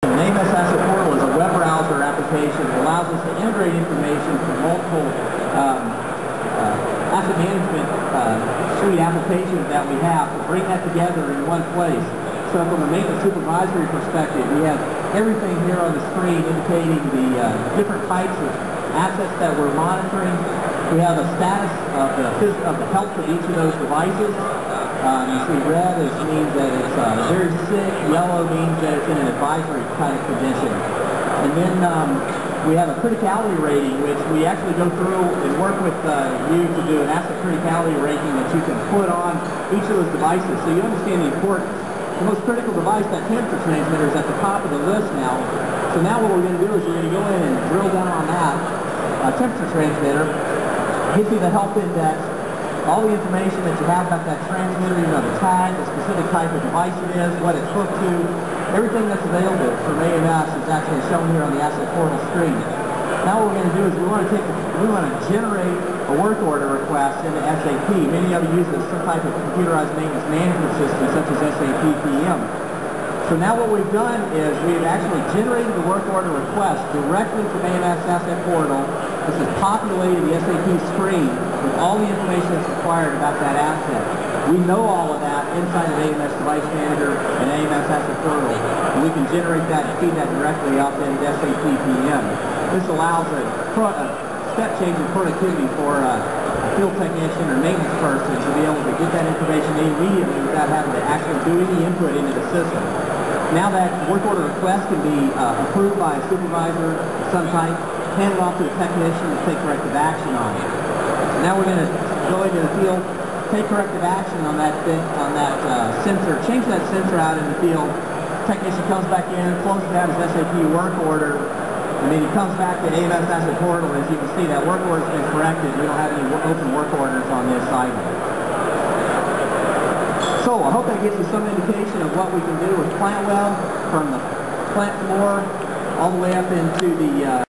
AMS Asset Portal is a web browser application that allows us to integrate information from multiple asset management suite applications that we have to bring that together in one place. So from a maintenance supervisory perspective, we have everything here on the screen indicating the different types of assets that we're monitoring. We have a status of the health of each of those devices. You see red means that it's very sick, yellow means that it's in an advisory kind of condition. And then we have a criticality rating, which we actually go through and work with you to do an asset criticality rating that you can put on each of those devices so you understand the importance. The most critical device, that temperature transmitter, is at the top of the list now. So now what we're going to do is we're going to go in and drill down on that temperature transmitter, give you the health index, all the information that you have about that transmitter, you know, the tag, the specific type of device it is, what it's hooked to, everything that's available from AMS is actually shown here on the Asset Portal screen. Now what we're going to do is we want to generate a work order request into SAP. Many of you use some type of computerized maintenance management system such as SAP PM. So now what we've done is we've actually generated the work order request directly from AMS Asset Portal. This has populated the SAP screen with all the information that's required about that asset. We know all of that inside of AMS Device Manager and AMS Asset Portal, and we can generate that and feed that directly up into SAP PM. This allows a step change in productivity for a field technician or maintenance person to be able to get that information immediately without having to actually do any input into the system. Now that work order request can be approved by a supervisor of some type, handed off to the technician to take corrective action on it. Now we're going to go into the field, take corrective action on that sensor, change that sensor out in the field. Technician comes back in, closes out his SAP work order, and then he comes back to AMS Asset Portal. As you can see, that work order has been corrected. We don't have any open work orders on this item. So I hope that gives you some indication of what we can do with PlantWeb from the plant floor all the way up into the